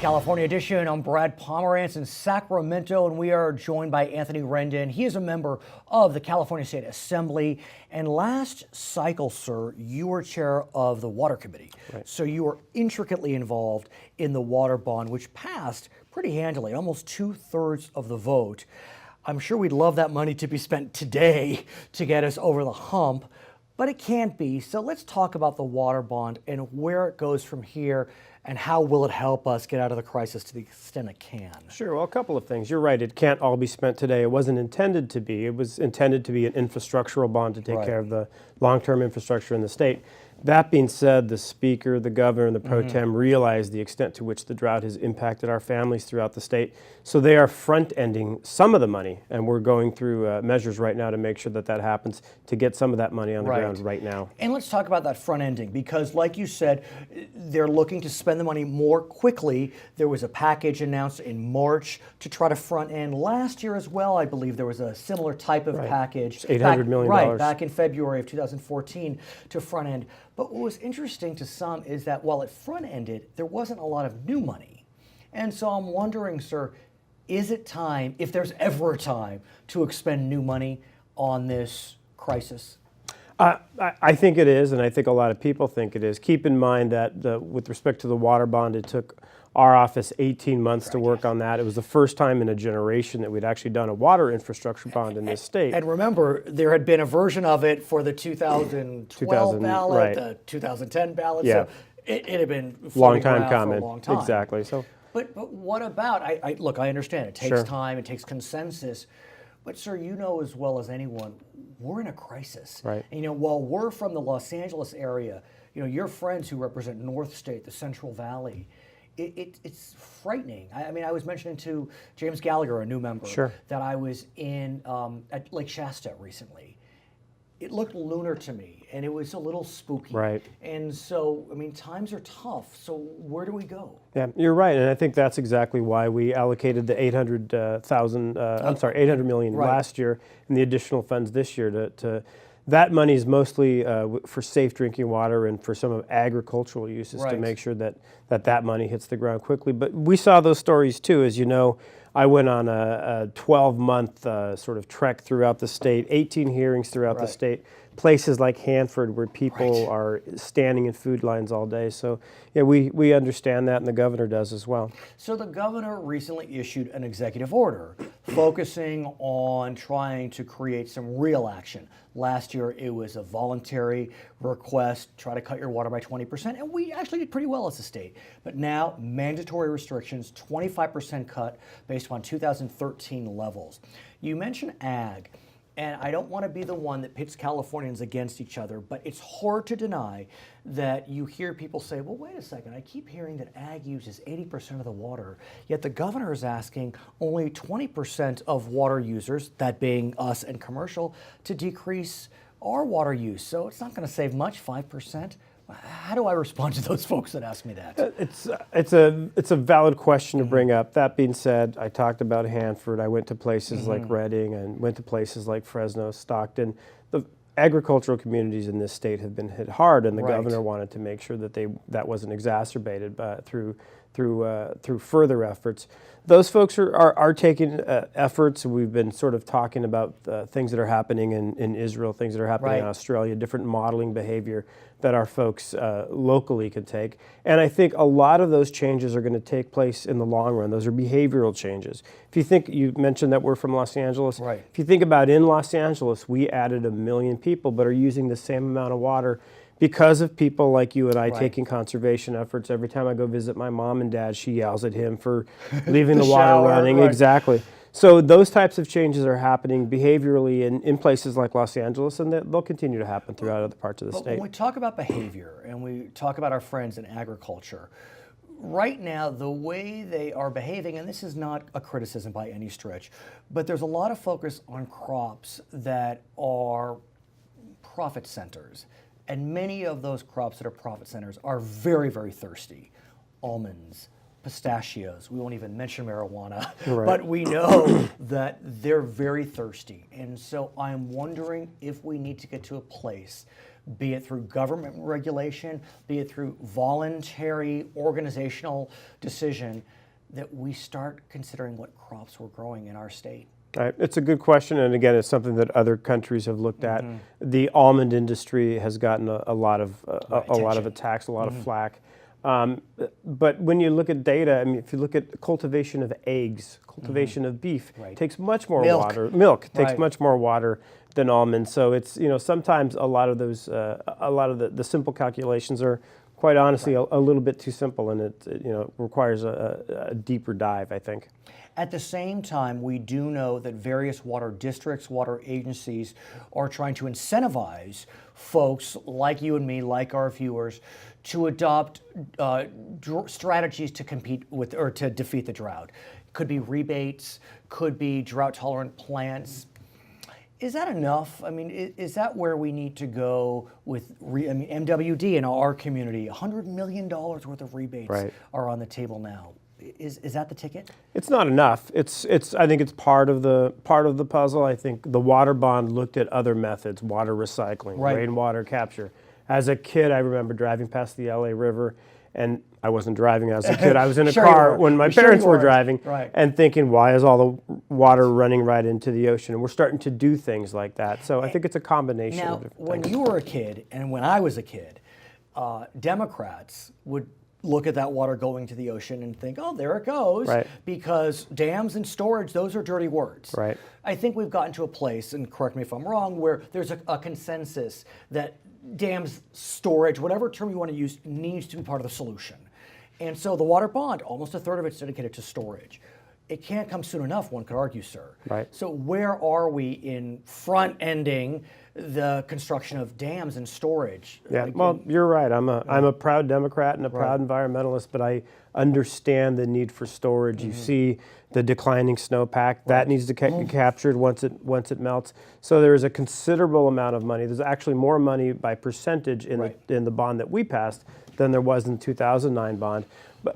California edition. I'm Brad Pomerantz in Sacramento, and we are joined by Anthony Rendon. He is a member of the California State Assembly. And last cycle, sir, you were chair of the Water Committee. Right. So you were intricately involved in the water bond, which passed pretty handily, almost 2/3 of the vote. I'm sure we'd love that money to be spent today to get us over the hump, but it can't be. So let's talk about the water bond and where it goes from here and how will it help us get out of the crisis to the extent it can. Sure, well, a couple of things. You're right, it can't all be spent today. It wasn't intended to be. It was intended to be an infrastructural bond to take care of the long-term infrastructure in the state. That being said, the Speaker, the Governor, and the Pro Tem realize the extent to which the drought has impacted our families throughout the state. So they are front-ending some of the money, and we're going through measures right now to make sure that that happens, to get some of that money on the ground right now. And let's talk about that front-ending, because like you said, they're looking to spend the money more quickly. There was a package announced in March to try to front-end. Last year as well, I believe there was a similar type of package. It's $800 million. Right, back in February of 2014 to front-end. But what was interesting to some is that while it front-ended, there wasn't a lot of new money. And so I'm wondering, sir, is it time, if there's ever a time, to expend new money on this crisis? I think it is, and I think a lot of people think it is. Keep in mind that with respect to the water bond, it took our office 18 months to work on that. It was the first time in a generation that we'd actually done a water infrastructure bond in this state. And remember, there had been a version of it for the 2012 ballot, the 2010 ballot. Yeah. So it had been long time around coming. for a long time. Exactly. So, But what about, look, I understand it takes time, it takes consensus. But sir, you know as well as anyone, we're in a crisis. Right. And, while we're from the Los Angeles area, your friends who represent North State, the Central Valley, it's frightening. I mean, I was mentioning to James Gallagher, a new member, that I was in at Lake Shasta recently. It looked lunar to me, and it was a little spooky. Right. And so, I mean, times are tough. So where do we go? yeah, you're right, and I think that's exactly why we allocated the 800 million last year, and the additional funds this year to that money is mostly for safe drinking water and for some of agricultural uses to make sure that money hits the ground quickly. But we saw those stories too. As you know, I went on a 12-month sort of trek throughout the state, 18 hearings throughout the state, places like Hanford where people are standing in food lines all day. So yeah, we understand that, and the governor does as well. So the governor recently issued an executive order focusing on trying to create some real action. Last year, it was a voluntary request, try to cut your water by 20%, and we actually did pretty well as a state. But now, mandatory restrictions, 25% cut based upon 2013 levels. You mentioned ag, and I don't want to be the one that pits Californians against each other, but it's hard to deny that you hear people say, well, wait a second, I keep hearing that ag uses 80% of the water, yet the governor is asking only 20% of water users, that being us and commercial, to decrease our water use. So it's not going to save much, 5%. How do I respond to those folks that ask me that? It's a valid question to bring up. That being said, I talked about Hanford. I went to places like Redding and went to places like Fresno, Stockton. The agricultural communities in this state have been hit hard, and the governor wanted to make sure that that wasn't exacerbated through further efforts. Those folks are taking efforts. We've been sort of talking about things that are happening in Israel, things that are happening in Australia, different modeling behavior that our folks locally can take. And I think a lot of those changes are going to take place in the long run. Those are behavioral changes. If you think, you mentioned that we're from Los Angeles. Right. If you think about in Los Angeles, we added 1 million people, but are using the same amount of water because of people like you and I taking conservation efforts. Every time I go visit my mom and dad, she yells at him for leaving the water running. Exactly. So those types of changes are happening behaviorally in places like Los Angeles, and they'll continue to happen throughout other parts of the state. When we talk about behavior and we talk about our friends in agriculture, right now the way they are behaving, and this is not a criticism by any stretch, but there's a lot of focus on crops that are profit centers. And many of those crops that are profit centers are very, very thirsty. Almonds, pistachios. We won't even mention marijuana, Right. but we know that they're very thirsty. And so I'm wondering if we need to get to a place, be it through government regulation, be it through voluntary organizational decision, that we start considering what crops we're growing in our state. Right. It's a good question, and again, it's something that other countries have looked at. The almond industry has gotten a lot of attacks, a lot of flack. But when you look at data, I mean, if you look at cultivation of eggs, cultivation of beef, takes much more water. Milk takes much more water than almonds. So it's, you know, sometimes a lot of those, the simple calculations are, quite honestly, a little bit too simple, and it requires a deeper dive, I think. At the same time, we do know that various water districts, water agencies are trying to incentivize folks like you and me, like our viewers, to adopt strategies to compete with or to defeat the drought. Could be rebates, could be drought-tolerant plants. Is that enough? I mean, is that where we need to go with MWD in our community? $100 million worth of rebates are on the table now. Is that the ticket? It's not enough. It's I think it's part of the puzzle. I think the water bond looked at other methods, water recycling, rainwater capture. As a kid, I remember driving past the LA River, and I wasn't driving as a kid. I was in a car when my parents were driving, and thinking, why is all the water running right into the ocean? And we're starting to do things like that. So I think it's a combination of different when things. you were a kid and when I was a kid, Democrats would look at that water going to the ocean and think, oh, there it goes, because dams and storage, those are dirty words. I think we've gotten to a place, and correct me if I'm wrong, where there's a consensus that dams, storage, whatever term you want to use, needs to be part of the solution. And so the water bond, almost a third of it's dedicated to storage. It can't come soon enough, one could argue, sir. So where are we in front-ending the construction of dams and storage? Yeah, well, you're right. I'm a proud Democrat and a proud environmentalist, but I understand the need for storage. You see the declining snowpack that needs to get captured once it melts. So there is a considerable amount of money. There's actually more money by percentage in the bond that we passed than there was in the 2009 bond.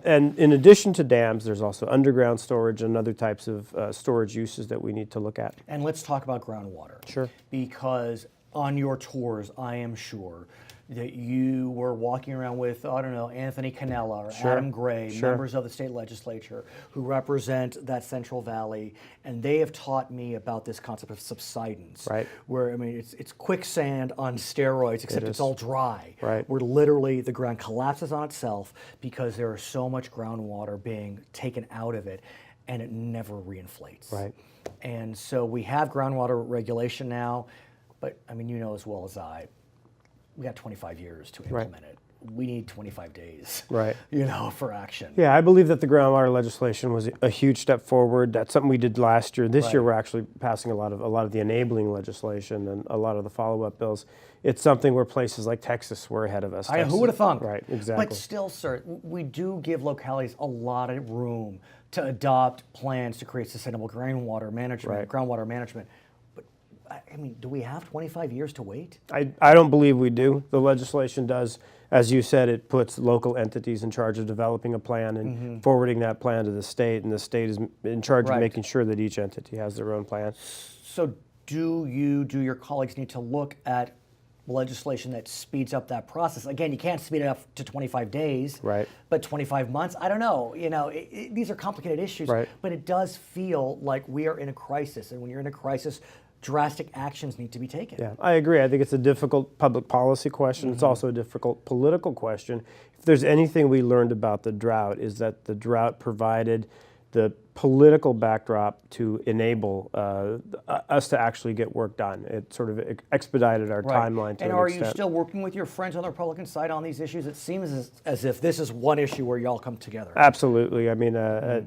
And in addition to dams, there's also underground storage and other types of storage uses that we need to look at. And let's talk about groundwater. Sure. Because on your tours, I am sure that you were walking around with, I don't know, Anthony Cannella or Adam Gray, members of the state legislature who represent that Central Valley, and they have taught me about this concept of subsidence, where, I mean, it's quicksand on steroids, except it's all dry, where literally the ground collapses on itself because there is so much groundwater being taken out of it, and it never reinflates. And so we have groundwater regulation now, but I mean, you know as well as I, we got 25 years to implement it. We need 25 days, for action. Yeah, I believe that the groundwater legislation was a huge step forward. That's something we did last year. This year, we're actually passing a lot of the enabling legislation and a lot of the follow-up bills. It's something where places like Texas were ahead of us. Who would have thunk? Right, exactly. But still, sir, we do give localities a lot of room to adopt plans to create sustainable groundwater management. I mean, do we have 25 years to wait? I don't believe we do. The legislation does, as you said, it puts local entities in charge of developing a plan and forwarding that plan to the state, and the state is in charge of making sure that each entity has their own plan. So do your colleagues need to look at legislation that speeds up that process? Again, you can't speed it up to 25 days, but 25 months, I don't know. These are complicated issues, but it does feel like we are in a crisis, and when you're in a crisis, drastic actions need to be taken. Yeah, I agree. I think it's a difficult public policy question. It's also a difficult political question. If there's anything we learned about the drought, is that the drought provided the political backdrop to enable us to actually get work done. It sort of expedited our timeline to an extent. And are you still working with your friends on the Republican side on these issues? It seems as if this is one issue where y'all come together. Absolutely. I mean,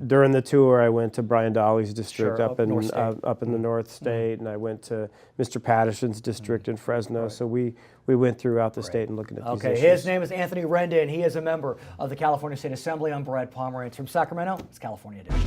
during the tour, I went to Brian Dolly's district up in the North State, and I went to Mr. Patterson's district in Fresno. So we went throughout the state and looking at these issues. His name is Anthony Rendon. He is a member of the California State Assembly. I'm Brad Pomerantz from Sacramento. It's California Edition.